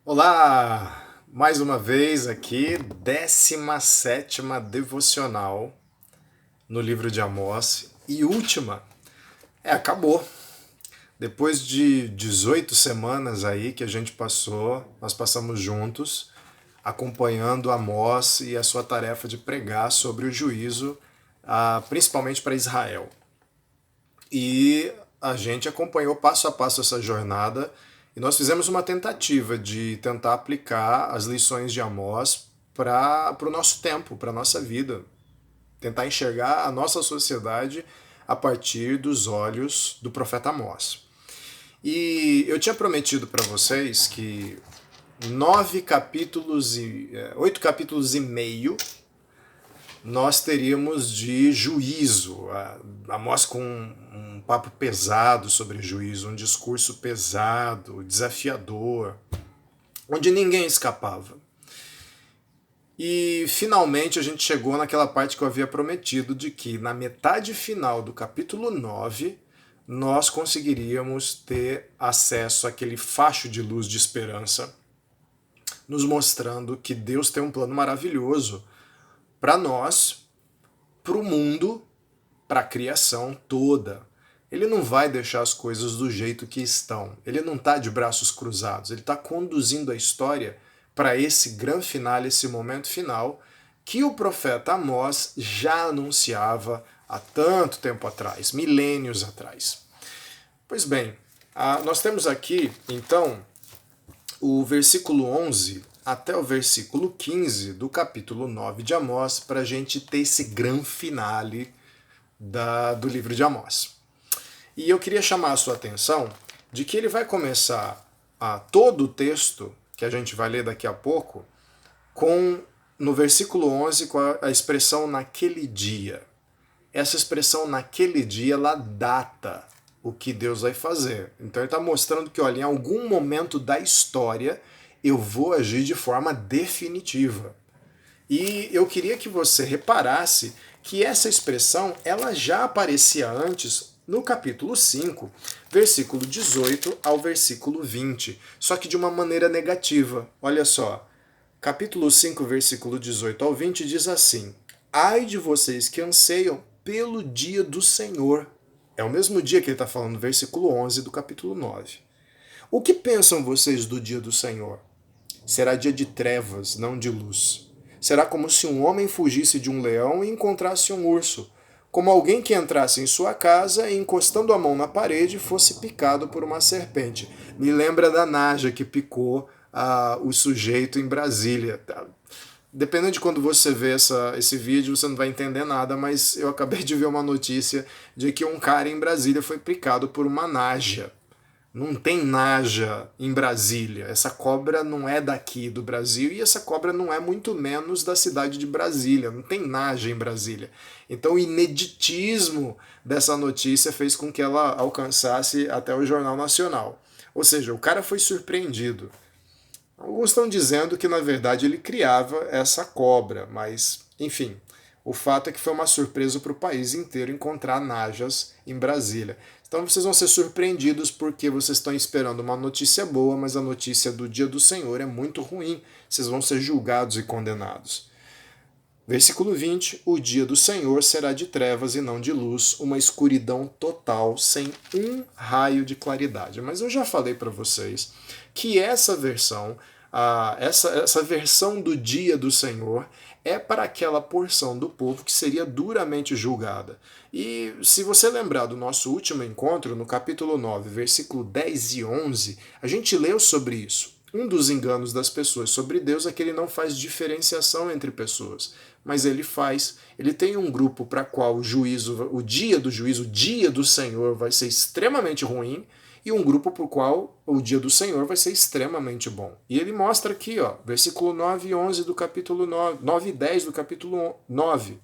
Olá! Mais uma vez aqui, 17ª devocional no livro de Amós e última. Acabou. Depois de 18 semanas aí que a gente passou, nós passamos juntos, acompanhando Amós e a sua tarefa de pregar sobre o juízo, principalmente para Israel. E a gente acompanhou passo a passo essa jornada e nós fizemos uma tentativa de tentar aplicar as lições de Amós para o nosso tempo, para a nossa vida. Tentar enxergar a nossa sociedade a partir dos olhos do profeta Amós. E eu tinha prometido para vocês que 8 capítulos e meio nós teríamos de juízo, Amós com um papo pesado sobre juízo, um discurso pesado, desafiador, onde ninguém escapava. E finalmente a gente chegou naquela parte que eu havia prometido, de que na metade final do capítulo 9 nós conseguiríamos ter acesso àquele facho de luz de esperança, nos mostrando que Deus tem um plano maravilhoso para nós, para o mundo, para a criação toda. Ele não vai deixar as coisas do jeito que estão. Ele não está de braços cruzados. Ele está conduzindo a história para esse grande final, esse momento final, que o profeta Amós já anunciava há tanto tempo atrás, milênios atrás. Pois bem, nós temos aqui, então, o versículo 11 até o versículo 15 do capítulo 9 de Amós, para a gente ter esse grande finale do livro de Amós. E eu queria chamar a sua atenção de que ele vai começar todo o texto, que a gente vai ler daqui a pouco, no versículo 11, com a expressão naquele dia. Essa expressão naquele dia, ela data o que Deus vai fazer. Então ele está mostrando que, olha, em algum momento da história eu vou agir de forma definitiva. E eu queria que você reparasse que essa expressão ela já aparecia antes no capítulo 5, versículo 18 ao versículo 20, só que de uma maneira negativa. Olha só, capítulo 5, versículo 18 ao 20 diz assim: Ai de vocês que anseiam pelo dia do Senhor. É o mesmo dia que ele está falando no versículo 11 do capítulo 9. O que pensam vocês do dia do Senhor? Será dia de trevas, não de luz. Será como se um homem fugisse de um leão e encontrasse um urso, como alguém que entrasse em sua casa e, encostando a mão na parede, fosse picado por uma serpente. Me lembra da Naja que picou o sujeito em Brasília. Dependendo de quando você vê esse vídeo, você não vai entender nada, mas eu acabei de ver uma notícia de que um cara em Brasília foi picado por uma naja. Não tem naja em Brasília. Essa cobra não é daqui do Brasil e essa cobra não é muito menos da cidade de Brasília. Não tem naja em Brasília. Então o ineditismo dessa notícia fez com que ela alcançasse até o Jornal Nacional. Ou seja, o cara foi surpreendido. Alguns estão dizendo que na verdade ele criava essa cobra, mas enfim, o fato é que foi uma surpresa para o país inteiro encontrar najas em Brasília. Então vocês vão ser surpreendidos porque vocês estão esperando uma notícia boa, mas a notícia do dia do Senhor é muito ruim. Vocês vão ser julgados e condenados. Versículo 20: O dia do Senhor será de trevas e não de luz, uma escuridão total, sem um raio de claridade. Mas eu já falei para vocês que essa versão, essa versão do dia do Senhor, é para aquela porção do povo que seria duramente julgada. E se você lembrar do nosso último encontro, no capítulo 9, versículo 10 e 11, a gente leu sobre isso. Um dos enganos das pessoas sobre Deus é que ele não faz diferenciação entre pessoas, mas ele faz. Ele tem um grupo para qual o dia do juízo, o dia do Senhor vai ser extremamente ruim, e um grupo para o qual o dia do Senhor vai ser extremamente bom. E ele mostra aqui, ó, versículo 9 e 11 do capítulo 9, 9 e 10 do capítulo 9.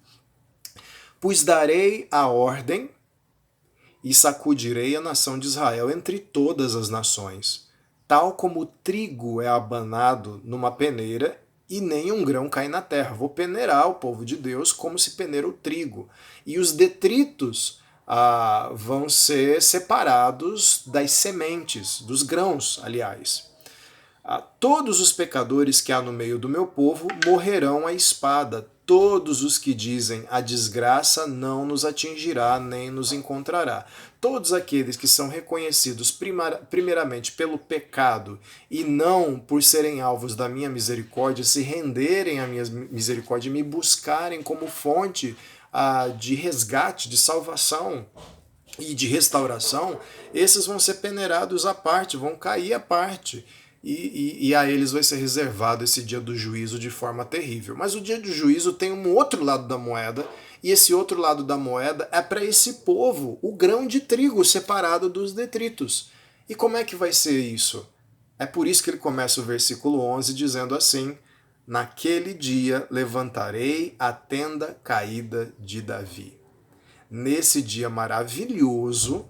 Pois darei a ordem e sacudirei a nação de Israel entre todas as nações, tal como o trigo é abanado numa peneira e nem um grão cai na terra. Vou peneirar o povo de Deus como se peneira o trigo. E os detritos vão ser separados das sementes, dos grãos, aliás. Todos os pecadores que há no meio do meu povo morrerão à espada. Todos os que dizem a desgraça não nos atingirá nem nos encontrará. Todos aqueles que são reconhecidos primeiramente pelo pecado e não por serem alvos da minha misericórdia, se renderem à minha misericórdia e me buscarem como fonte de resgate, de salvação e de restauração, esses vão ser peneirados à parte, vão cair à parte. E a eles vai ser reservado esse dia do juízo de forma terrível. Mas o dia do juízo tem um outro lado da moeda, e esse outro lado da moeda é para esse povo, o grão de trigo separado dos detritos. E como é que vai ser isso? É por isso que ele começa o versículo 11 dizendo assim: naquele dia levantarei a tenda caída de Davi. Nesse dia maravilhoso,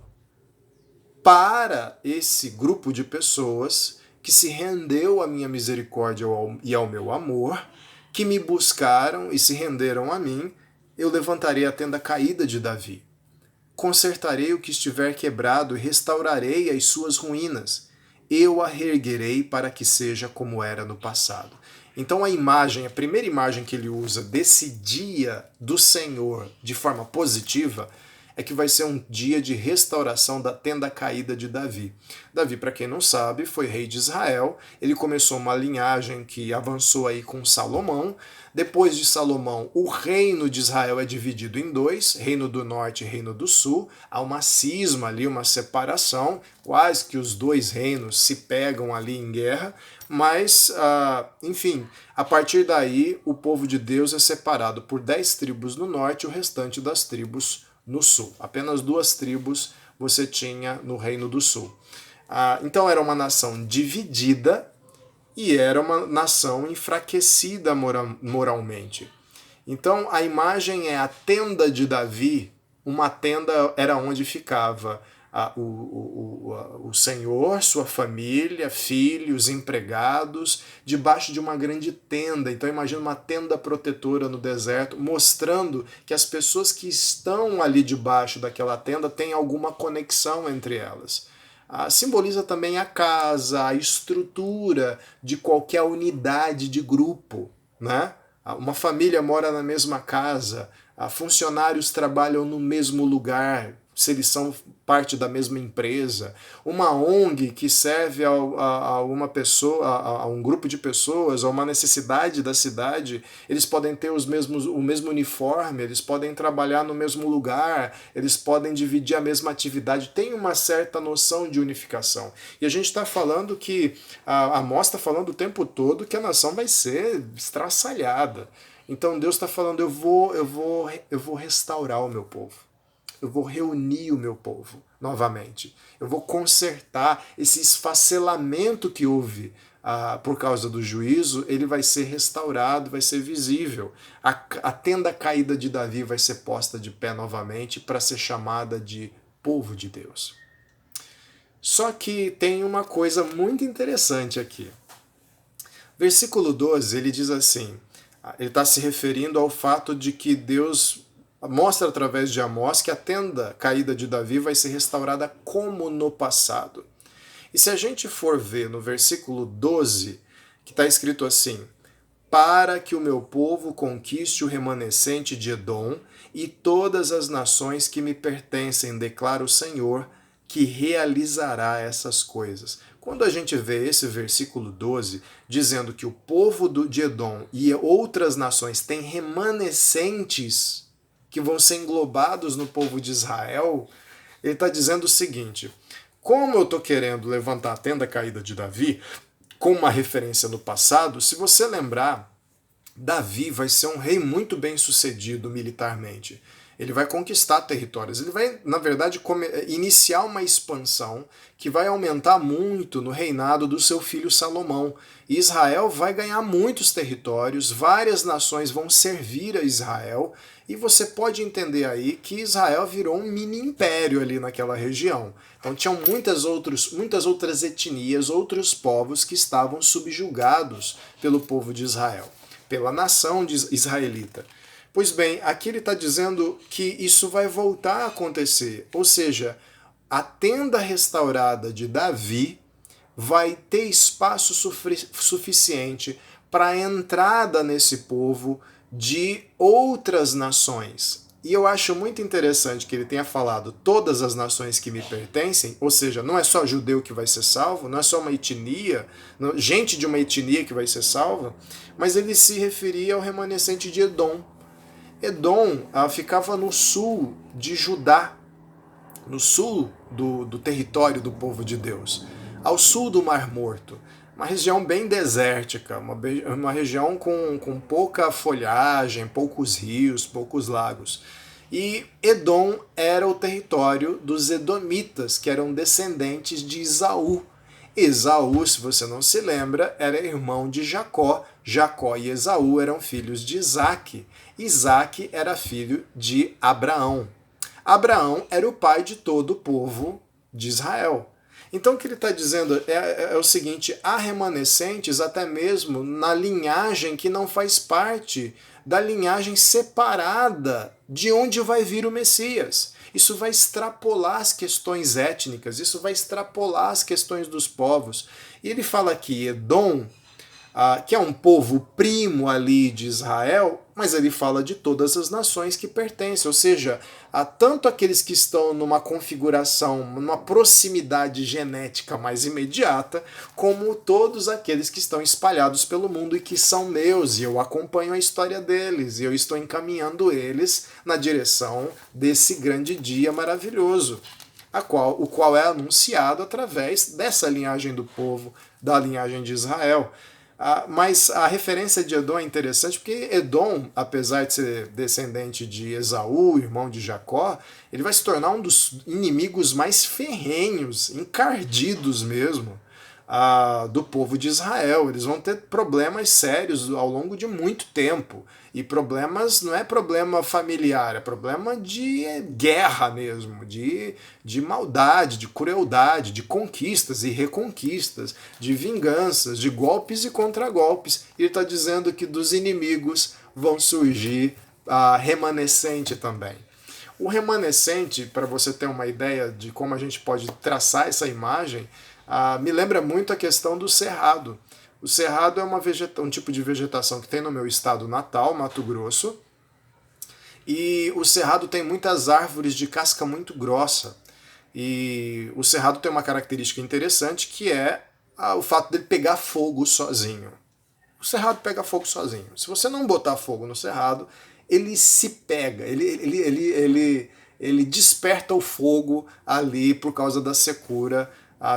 para esse grupo de pessoas que se rendeu à minha misericórdia e ao meu amor, que me buscaram e se renderam a mim, eu levantarei a tenda caída de Davi. Consertarei o que estiver quebrado e restaurarei as suas ruínas. Eu a reerguerei para que seja como era no passado. Então a primeira imagem que ele usa desse dia do Senhor de forma positiva é que vai ser um dia de restauração da tenda caída de Davi. Davi, para quem não sabe, foi rei de Israel. Ele começou uma linhagem que avançou aí com Salomão. Depois de Salomão, o reino de Israel é dividido em dois, reino do norte e reino do sul. Há uma cisma ali, uma separação, quase que os dois reinos se pegam ali em guerra, mas, enfim, a partir daí o povo de Deus é separado por 10 tribos no norte e o restante das tribos no sul. Apenas 2 tribos você tinha no Reino do Sul. Então era uma nação dividida e era uma nação enfraquecida moralmente. Então a imagem é a tenda de Davi. Uma tenda era onde ficava o Senhor, sua família, filhos, empregados, debaixo de uma grande tenda. Então imagina uma tenda protetora no deserto, mostrando que as pessoas que estão ali debaixo daquela tenda têm alguma conexão entre elas. Simboliza também a casa, a estrutura de qualquer unidade de grupo, né? Uma família mora na mesma casa, funcionários trabalham no mesmo lugar, se eles são parte da mesma empresa, uma ONG que serve a uma pessoa, a um grupo de pessoas, a uma necessidade da cidade, eles podem ter o mesmo uniforme, eles podem trabalhar no mesmo lugar, eles podem dividir a mesma atividade, tem uma certa noção de unificação. E a gente está falando que, a Amós está falando o tempo todo que a nação vai ser estraçalhada. Então Deus está falando, eu vou restaurar o meu povo. Eu vou reunir o meu povo novamente. Eu vou consertar esse esfacelamento que houve por causa do juízo, ele vai ser restaurado, vai ser visível. A tenda caída de Davi vai ser posta de pé novamente para ser chamada de povo de Deus. Só que tem uma coisa muito interessante aqui. Versículo 12, ele diz assim, ele está se referindo ao fato de que Deus mostra através de Amós que a tenda caída de Davi vai ser restaurada como no passado. E se a gente for ver no versículo 12, que está escrito assim, para que o meu povo conquiste o remanescente de Edom e todas as nações que me pertencem, declara o Senhor, que realizará essas coisas. Quando a gente vê esse versículo 12, dizendo que o povo de Edom e outras nações têm remanescentes que vão ser englobados no povo de Israel, ele está dizendo o seguinte, como eu estou querendo levantar a tenda caída de Davi, com uma referência no passado, se você lembrar, Davi vai ser um rei muito bem sucedido militarmente. Ele vai conquistar territórios. Ele vai, na verdade, iniciar uma expansão que vai aumentar muito no reinado do seu filho Salomão. E Israel vai ganhar muitos territórios, várias nações vão servir a Israel, e você pode entender aí que Israel virou um mini império ali naquela região. Então tinham muitas outras etnias, outros povos que estavam subjugados pelo povo de Israel, pela nação israelita. Pois bem, aqui ele está dizendo que isso vai voltar a acontecer, ou seja, a tenda restaurada de Davi vai ter espaço suficiente para a entrada nesse povo de outras nações. E eu acho muito interessante que ele tenha falado todas as nações que me pertencem, ou seja, não é só judeu que vai ser salvo, não é só uma etnia, gente de uma etnia que vai ser salva, mas ele se referia ao remanescente de Edom. Edom ficava no sul de Judá, no sul do território do povo de Deus, ao sul do Mar Morto. Uma região bem desértica, uma região com pouca folhagem, poucos rios, poucos lagos. E Edom era o território dos Edomitas, que eram descendentes de Esaú. Esaú, se você não se lembra, era irmão de Jacó. Jacó e Esaú eram filhos de Isaque. Isaque era filho de Abraão. Abraão era o pai de todo o povo de Israel. Então o que ele está dizendo é o seguinte: há remanescentes até mesmo na linhagem que não faz parte da linhagem separada de onde vai vir o Messias. Isso vai extrapolar as questões étnicas, isso vai extrapolar as questões dos povos. E ele fala que Edom, que é um povo primo ali de Israel, mas ele fala de todas as nações que pertencem, ou seja, tanto aqueles que estão numa configuração, numa proximidade genética mais imediata, como todos aqueles que estão espalhados pelo mundo e que são meus, e eu acompanho a história deles, e eu estou encaminhando eles na direção desse grande dia maravilhoso, o qual é anunciado através dessa linhagem do povo, da linhagem de Israel. Mas a referência de Edom é interessante porque Edom, apesar de ser descendente de Esaú, irmão de Jacó, ele vai se tornar um dos inimigos mais ferrenhos, encardidos mesmo, do povo de Israel. Eles vão ter problemas sérios ao longo de muito tempo. E problemas não é problema familiar, é problema de guerra mesmo, de maldade, de crueldade, de conquistas e reconquistas, de vinganças, de golpes e contragolpes. E ele está dizendo que dos inimigos vão surgir remanescente também. O remanescente, para você ter uma ideia de como a gente pode traçar essa imagem, me lembra muito a questão do cerrado. O cerrado é um tipo de vegetação que tem no meu estado natal, Mato Grosso, e o cerrado tem muitas árvores de casca muito grossa. E o cerrado tem uma característica interessante que é o fato dele pegar fogo sozinho. O cerrado pega fogo sozinho. Se você não botar fogo no cerrado, ele se pega, ele desperta o fogo ali por causa da secura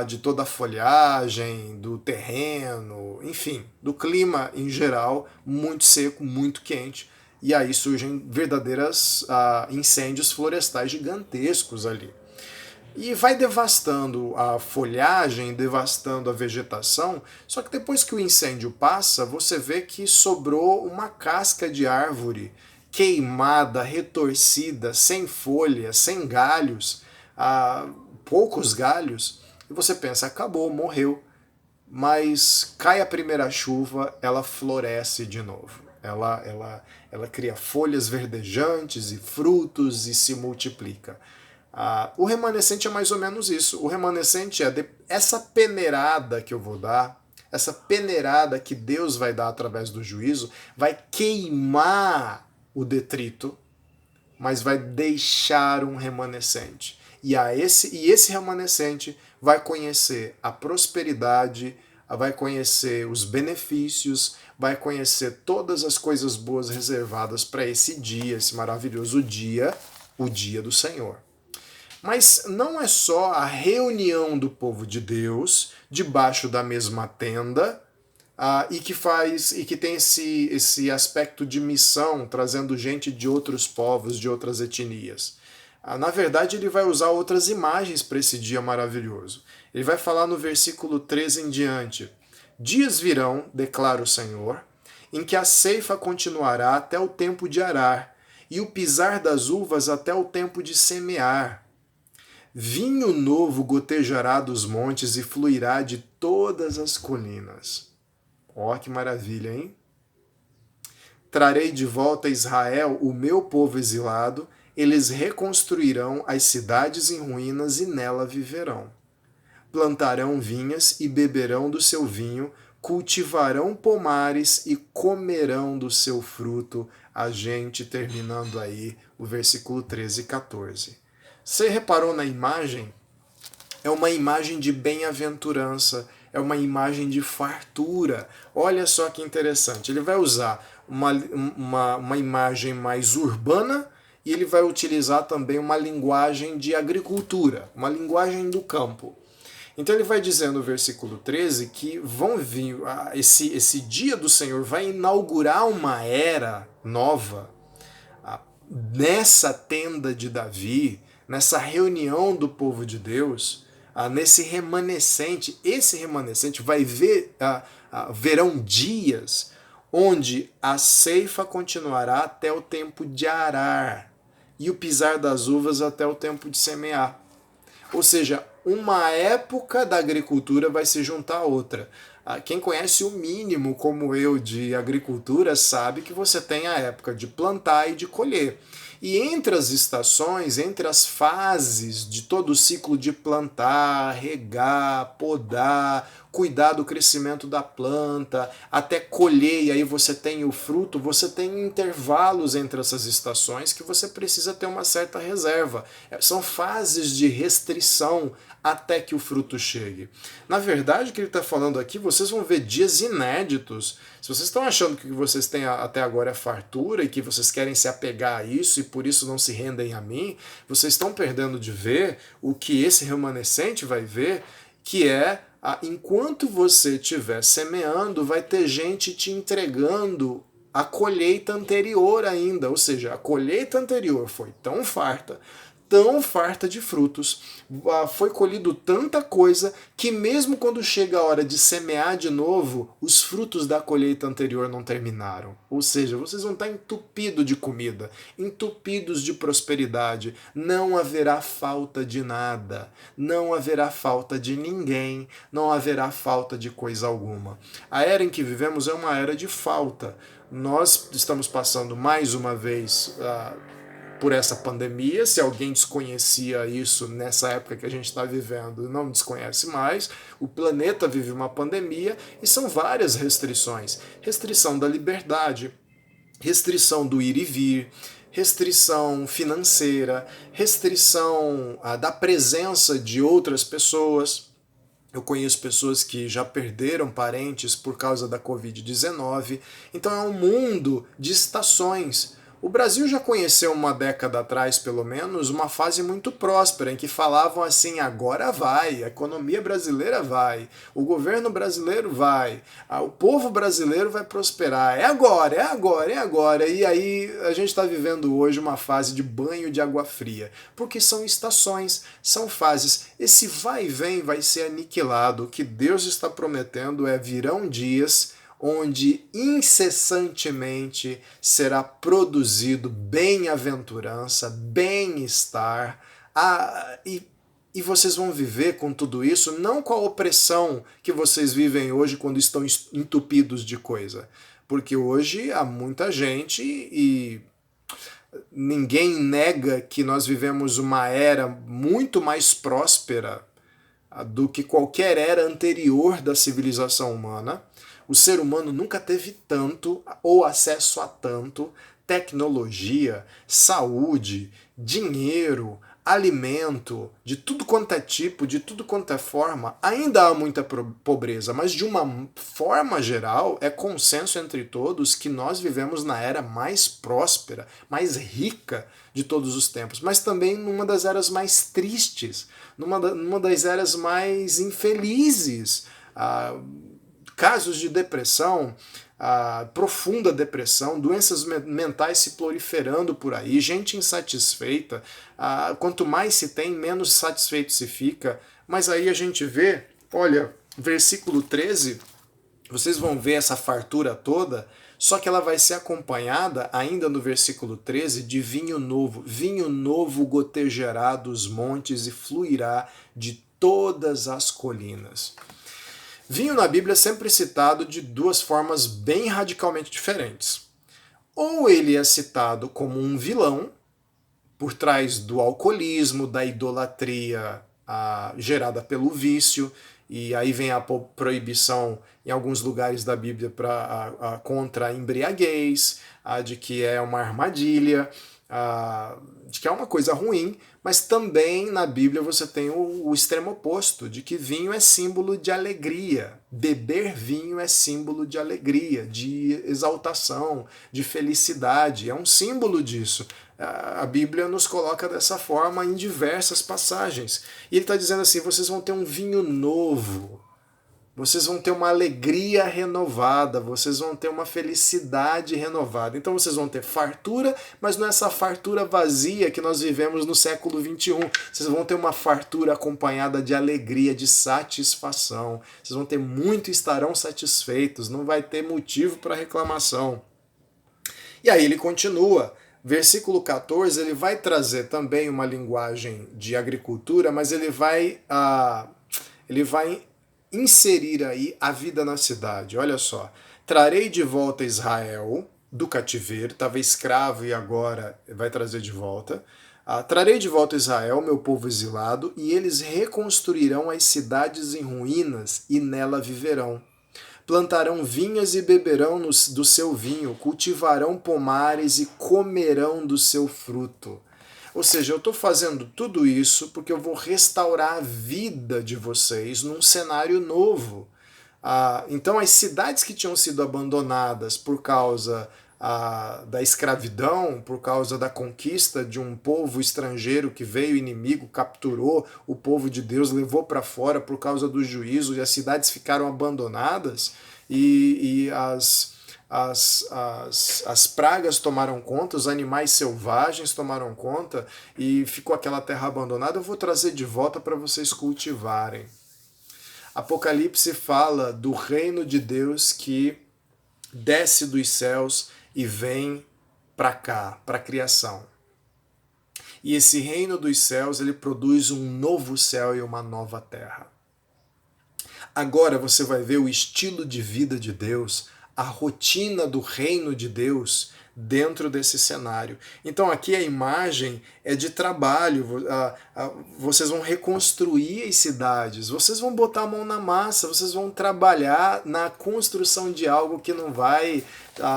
de toda a folhagem, do terreno, enfim, do clima em geral, muito seco, muito quente, e aí surgem verdadeiros incêndios florestais gigantescos ali. E vai devastando a folhagem, devastando a vegetação, só que depois que o incêndio passa, você vê que sobrou uma casca de árvore queimada, retorcida, sem folha, sem galhos, poucos galhos, e você pensa, acabou, morreu. Mas cai a primeira chuva, ela floresce de novo. Ela cria folhas verdejantes e frutos e se multiplica. O remanescente é mais ou menos isso. O remanescente é essa peneirada que eu vou dar, essa peneirada que Deus vai dar através do juízo, vai queimar o detrito, mas vai deixar um remanescente. E esse remanescente vai conhecer a prosperidade, vai conhecer os benefícios, vai conhecer todas as coisas boas reservadas para esse dia, esse maravilhoso dia, o dia do Senhor. Mas não é só a reunião do povo de Deus debaixo da mesma tenda e que tem esse aspecto de missão, trazendo gente de outros povos, de outras etnias. Na verdade, ele vai usar outras imagens para esse dia maravilhoso. Ele vai falar no versículo 13 em diante: dias virão, declara o Senhor, em que a ceifa continuará até o tempo de arar, e o pisar das uvas até o tempo de semear. Vinho novo gotejará dos montes e fluirá de todas as colinas. Ó, que maravilha, hein? Trarei de volta a Israel o meu povo exilado, eles reconstruirão as cidades em ruínas e nela viverão. plantarão vinhas e beberão do seu vinho, cultivarão pomares e comerão do seu fruto. A gente terminando aí o versículo 13 e 14. Você reparou na imagem? É uma imagem de bem-aventurança, é uma imagem de fartura. Olha só que interessante, ele vai usar uma imagem mais urbana e ele vai utilizar também uma linguagem de agricultura, uma linguagem do campo. Então ele vai dizer no versículo 13 que vão vir, esse dia do Senhor vai inaugurar uma era nova nessa tenda de Davi, nessa reunião do povo de Deus, nesse remanescente. Esse remanescente vai ver, verão dias onde a ceifa continuará até o tempo de arar e o pisar das uvas até o tempo de semear. Ou seja, uma época da agricultura vai se juntar a outra. Quem conhece o mínimo, como eu, de agricultura, sabe que você tem a época de plantar e de colher. E entre as estações, entre as fases de todo o ciclo de plantar, regar, podar, cuidar do crescimento da planta, até colher, e aí você tem o fruto, você tem intervalos entre essas estações que você precisa ter uma certa reserva. São fases de restrição até que o fruto chegue. Na verdade, o que ele está falando aqui, vocês vão ver dias inéditos. Se vocês estão achando que o que vocês têm até agora é fartura e que vocês querem se apegar a isso e por isso não se rendem a mim, vocês estão perdendo de ver o que esse remanescente vai ver, que é enquanto você estiver semeando, vai ter gente te entregando a colheita anterior ainda. Ou seja, a colheita anterior foi tão farta de frutos, foi colhido tanta coisa, que mesmo quando chega a hora de semear de novo, os frutos da colheita anterior não terminaram. Ou seja, vocês vão estar entupidos de comida, entupidos de prosperidade, não haverá falta de nada, não haverá falta de ninguém, não haverá falta de coisa alguma. A era em que vivemos é uma era de falta. Nós estamos passando mais uma vez por essa pandemia. Se alguém desconhecia isso nessa época que a gente está vivendo, não desconhece mais. O planeta vive uma pandemia e são várias restrições. Restrição da liberdade, restrição do ir e vir, restrição financeira, restrição da presença de outras pessoas. Eu conheço pessoas que já perderam parentes por causa da Covid-19. Então é um mundo de estações. O Brasil já conheceu uma década atrás, pelo menos, uma fase muito próspera, em que falavam assim, agora vai, a economia brasileira vai, o governo brasileiro vai, o povo brasileiro vai prosperar, é agora, é agora, é agora. E aí a gente está vivendo hoje uma fase de banho de água fria, porque são estações, são fases. Esse vai e vem vai ser aniquilado. O que Deus está prometendo virão dias onde incessantemente será produzido bem-aventurança, bem-estar, e vocês vão viver com tudo isso, não com a opressão que vocês vivem hoje quando estão entupidos de coisa. Porque hoje há muita gente e ninguém nega que nós vivemos uma era muito mais próspera do que qualquer era anterior da civilização humana. O ser humano nunca teve tanto ou acesso a tanto tecnologia, saúde, dinheiro, alimento, de tudo quanto é tipo, de tudo quanto é forma. Ainda há muita pobreza, mas de uma forma geral é consenso entre todos que nós vivemos na era mais próspera, mais rica de todos os tempos, mas também numa das eras mais tristes, numa das eras mais infelizes. Casos de depressão, profunda depressão, doenças mentais se proliferando por aí, gente insatisfeita. Quanto mais se tem, menos satisfeito se fica. Mas aí a gente vê, olha, versículo 13, vocês vão ver essa fartura toda, só que ela vai ser acompanhada, ainda no versículo 13, de vinho novo. Vinho novo gotejará dos montes e fluirá de todas as colinas. Vinho na Bíblia é sempre citado de duas formas bem radicalmente diferentes. Ou ele é citado como um vilão, por trás do alcoolismo, da idolatria gerada pelo vício, e aí vem a proibição em alguns lugares da Bíblia contra a embriaguez, de que é uma armadilha, de que é uma coisa ruim, mas também na Bíblia você tem o extremo oposto, de que vinho é símbolo de alegria. Beber vinho é símbolo de alegria, de exaltação, de felicidade, é um símbolo disso. A Bíblia nos coloca dessa forma em diversas passagens. E ele está dizendo assim, vocês vão ter um vinho novo, vocês vão ter uma alegria renovada, vocês vão ter uma felicidade renovada. Então vocês vão ter fartura, mas não é essa fartura vazia que nós vivemos no século XXI. Vocês vão ter uma fartura acompanhada de alegria, de satisfação. Vocês vão ter muito e estarão satisfeitos, não vai ter motivo para reclamação. E aí ele continua. Versículo 14, ele vai trazer também uma linguagem de agricultura, mas ele vai inserir aí a vida na cidade. Olha só. Trarei de volta Israel do cativeiro, estava escravo e agora vai trazer de volta. Trarei de volta Israel, meu povo exilado, e eles reconstruirão as cidades em ruínas e nela viverão. Plantarão vinhas e beberão do seu vinho, cultivarão pomares e comerão do seu fruto. Ou seja, eu estou fazendo tudo isso porque eu vou restaurar a vida de vocês num cenário novo. Então, as cidades que tinham sido abandonadas por causa da escravidão, por causa da conquista de um povo estrangeiro que veio inimigo, capturou o povo de Deus, levou para fora por causa do juízo, e as cidades ficaram abandonadas, e as pragas tomaram conta, os animais selvagens tomaram conta, e ficou aquela terra abandonada. Eu vou trazer de volta para vocês cultivarem. Apocalipse fala do reino de Deus que desce dos céus e vem para cá, para a criação. E esse reino dos céus, ele produz um novo céu e uma nova terra. Agora você vai ver o estilo de vida de Deus, a rotina do reino de Deus dentro desse cenário. Então aqui a imagem é de trabalho, vocês vão reconstruir as cidades, vocês vão botar a mão na massa, vocês vão trabalhar na construção de algo que não vai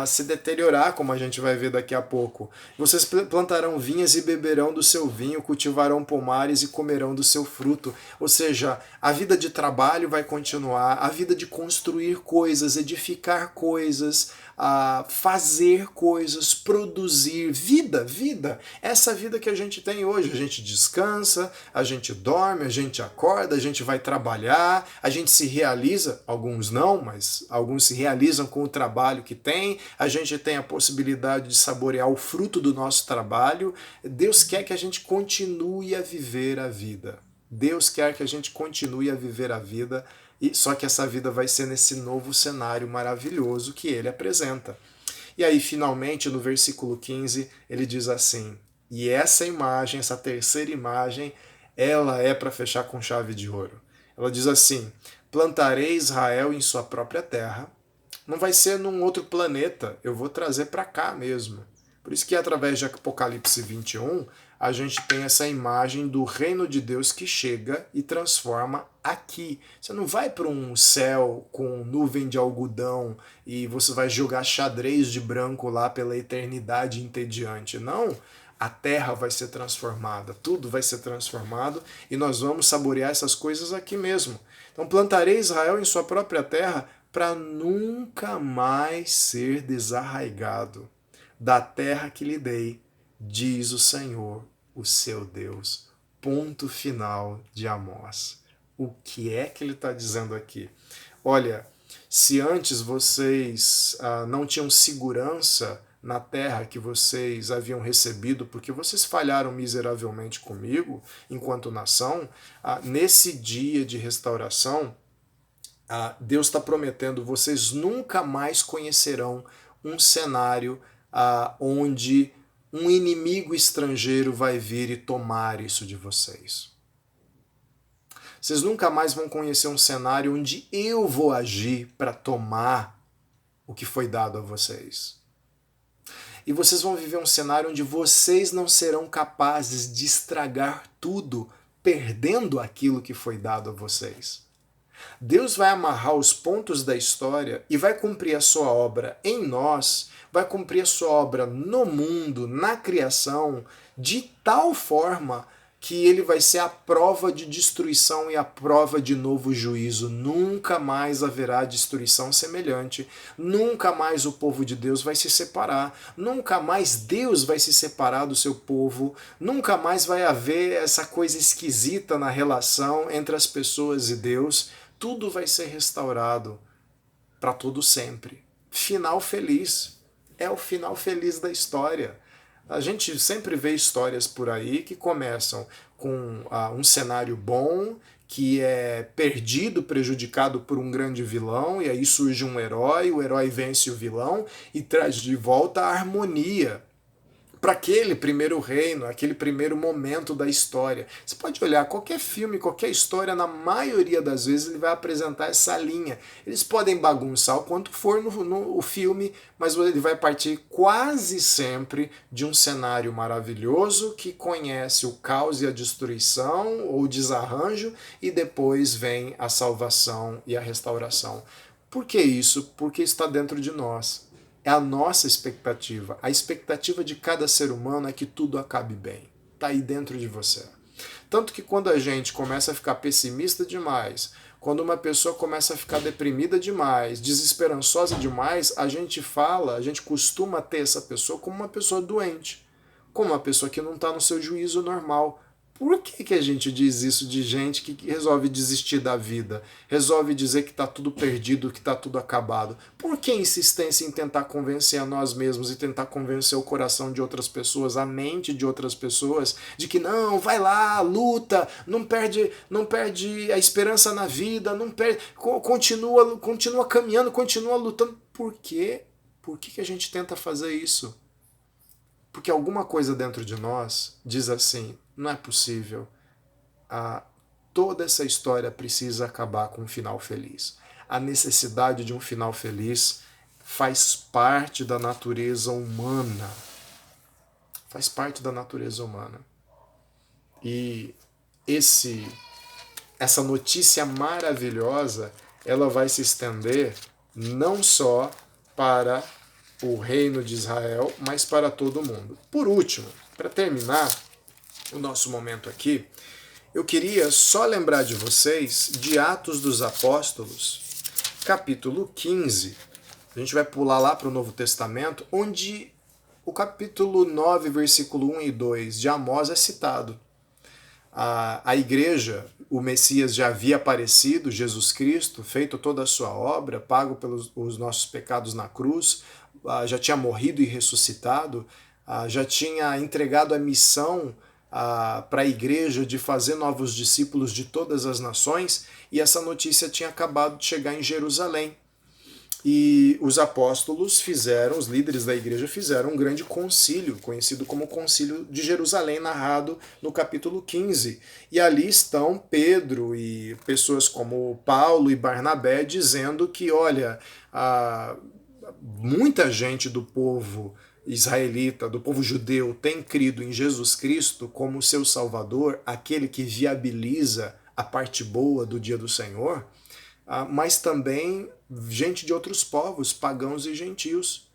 se deteriorar, como a gente vai ver daqui a pouco. Vocês plantarão vinhas e beberão do seu vinho, cultivarão pomares e comerão do seu fruto. Ou seja, a vida de trabalho vai continuar, a vida de construir coisas, edificar coisas, fazer coisas, produzir vida. Essa vida que a gente tem hoje. A gente descansa, a gente dorme, a gente acorda, a gente vai trabalhar, a gente se realiza, alguns não, mas alguns se realizam com o trabalho que tem, a gente tem a possibilidade de saborear o fruto do nosso trabalho. Deus quer que a gente continue a viver a vida. Deus quer que a gente continue a viver a vida, só que essa vida vai ser nesse novo cenário maravilhoso que ele apresenta. E aí, finalmente, no versículo 15, ele diz assim, e essa imagem, essa terceira imagem, ela é para fechar com chave de ouro. Ela diz assim, plantarei Israel em sua própria terra, não vai ser num outro planeta, eu vou trazer para cá mesmo. Por isso que através de Apocalipse 21, a gente tem essa imagem do reino de Deus que chega e transforma aqui. Você não vai para um céu com nuvem de algodão e você vai jogar xadrez de branco lá pela eternidade entediante. Não, a terra vai ser transformada, tudo vai ser transformado e nós vamos saborear essas coisas aqui mesmo. Então plantarei Israel em sua própria terra para nunca mais ser desarraigado da terra que lhe dei, diz o Senhor, o seu Deus. Ponto final de Amós. O que é que ele está dizendo aqui? Olha, se antes vocês não tinham segurança na terra que vocês haviam recebido, porque vocês falharam miseravelmente comigo enquanto nação, nesse dia de restauração, Deus está prometendo, vocês nunca mais conhecerão um cenário onde um inimigo estrangeiro vai vir e tomar isso de vocês. Vocês nunca mais vão conhecer um cenário onde eu vou agir para tomar o que foi dado a vocês. E vocês vão viver um cenário onde vocês não serão capazes de estragar tudo perdendo aquilo que foi dado a vocês. Deus vai amarrar os pontos da história e vai cumprir a sua obra em nós, vai cumprir a sua obra no mundo, na criação, de tal forma que ele vai ser a prova de destruição e a prova de novo juízo. Nunca mais haverá destruição semelhante, nunca mais o povo de Deus vai se separar, nunca mais Deus vai se separar do seu povo, nunca mais vai haver essa coisa esquisita na relação entre as pessoas e Deus. Tudo vai ser restaurado para todo sempre. Final feliz. É o final feliz da história. A gente sempre vê histórias por aí que começam com um cenário bom, que é perdido, prejudicado por um grande vilão, e aí surge um herói, o herói vence o vilão e traz de volta a harmonia para aquele primeiro reino, aquele primeiro momento da história. Você pode olhar qualquer filme, qualquer história, na maioria das vezes ele vai apresentar essa linha. Eles podem bagunçar o quanto for no filme, mas ele vai partir quase sempre de um cenário maravilhoso que conhece o caos e a destruição ou o desarranjo e depois vem a salvação e a restauração. Por que isso? Porque está dentro de nós. É a nossa expectativa. A expectativa de cada ser humano é que tudo acabe bem. Está aí dentro de você. Tanto que quando a gente começa a ficar pessimista demais, quando uma pessoa começa a ficar deprimida demais, desesperançosa demais, a gente costuma ter essa pessoa como uma pessoa doente, como uma pessoa que não está no seu juízo normal. Por que a gente diz isso de gente que resolve desistir da vida? Resolve dizer que está tudo perdido, que está tudo acabado? Por que insistência em tentar convencer a nós mesmos e tentar convencer o coração de outras pessoas, a mente de outras pessoas, de que não, vai lá, luta, não perde a esperança na vida, não perde, continua caminhando, continua lutando. Por quê? Por que a gente tenta fazer isso? Porque alguma coisa dentro de nós diz assim, não é possível. Toda essa história precisa acabar com um final feliz. A necessidade de um final feliz faz parte da natureza humana. Faz parte da natureza humana. E essa notícia maravilhosa, ela vai se estender não só para o reino de Israel, mas para todo mundo. Por último, para terminar o nosso momento aqui, eu queria só lembrar de vocês de Atos dos Apóstolos, capítulo 15. A gente vai pular lá para o Novo Testamento, onde o capítulo 9, versículo 1 e 2 de Amós é citado. A igreja, o Messias já havia aparecido, Jesus Cristo, feito toda a sua obra, pago pelos os nossos pecados na cruz, já tinha morrido e ressuscitado, já tinha entregado a missão para a igreja de fazer novos discípulos de todas as nações, e essa notícia tinha acabado de chegar em Jerusalém. E os apóstolos os líderes da igreja fizeram um grande concílio, conhecido como Concílio de Jerusalém, narrado no capítulo 15. E ali estão Pedro e pessoas como Paulo e Barnabé dizendo que, olha, muita gente do povo israelita, do povo judeu, tem crido em Jesus Cristo como seu Salvador, aquele que viabiliza a parte boa do dia do Senhor, mas também gente de outros povos, pagãos e gentios.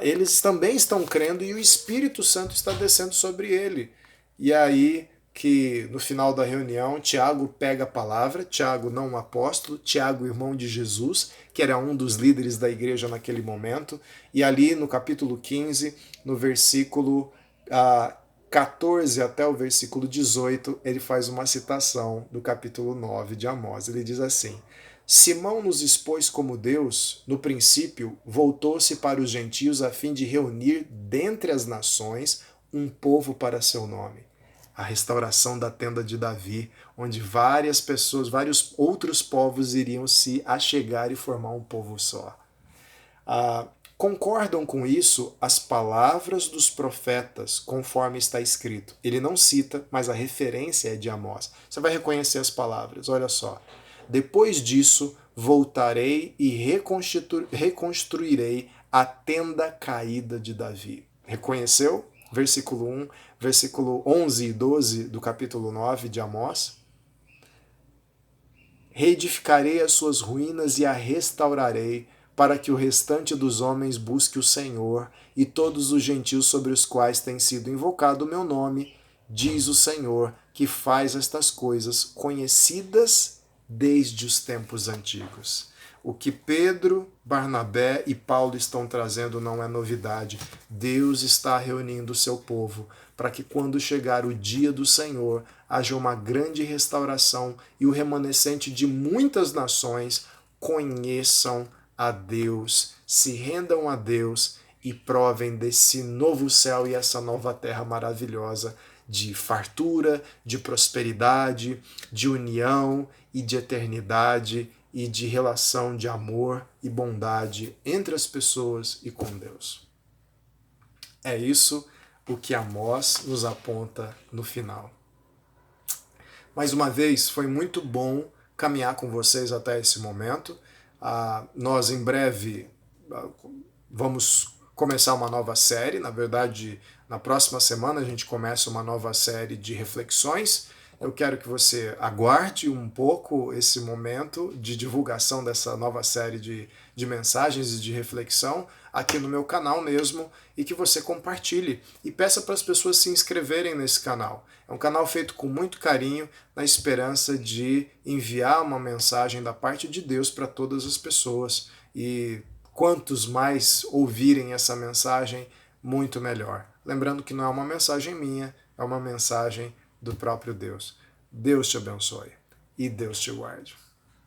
Eles também estão crendo e o Espírito Santo está descendo sobre ele. E aí que no final da reunião Tiago pega a palavra, Tiago não um apóstolo, Tiago irmão de Jesus, que era um dos líderes da igreja naquele momento, e ali no capítulo 15, no versículo 14 até o versículo 18, ele faz uma citação do capítulo 9 de Amós. Ele diz assim: Simão nos expôs como Deus, no princípio, voltou-se para os gentios a fim de reunir dentre as nações um povo para seu nome. A restauração da tenda de Davi, onde várias pessoas, vários outros povos iriam se achegar e formar um povo só. Concordam com isso as palavras dos profetas, conforme está escrito. Ele não cita, mas a referência é de Amós. Você vai reconhecer as palavras, olha só. Depois disso, voltarei e reconstruirei a tenda caída de Davi. Reconheceu? versículo 1, versículo 11 e 12 do capítulo 9 de Amós. Reedificarei as suas ruínas e a restaurarei, para que o restante dos homens busque o Senhor e todos os gentios sobre os quais tem sido invocado o meu nome, diz o Senhor, que faz estas coisas conhecidas desde os tempos antigos. O que Pedro, Barnabé e Paulo estão trazendo não é novidade. Deus está reunindo o seu povo para que quando chegar o dia do Senhor haja uma grande restauração e o remanescente de muitas nações conheçam a Deus, se rendam a Deus e provem desse novo céu e essa nova terra maravilhosa de fartura, de prosperidade, de união e de eternidade e de relação de amor e bondade entre as pessoas e com Deus. É isso o que Amós nos aponta no final. Mais uma vez, foi muito bom caminhar com vocês até esse momento. Nós em breve vamos começar uma nova série. Na verdade, na próxima semana a gente começa uma nova série de reflexões. Eu quero que você aguarde um pouco esse momento de divulgação dessa nova série de mensagens e de reflexão aqui no meu canal mesmo, e que você compartilhe e peça para as pessoas se inscreverem nesse canal. É um canal feito com muito carinho, na esperança de enviar uma mensagem da parte de Deus para todas as pessoas. E quantos mais ouvirem essa mensagem, muito melhor. Lembrando que não é uma mensagem minha, é uma mensagem do próprio Deus. Deus te abençoe e Deus te guarde.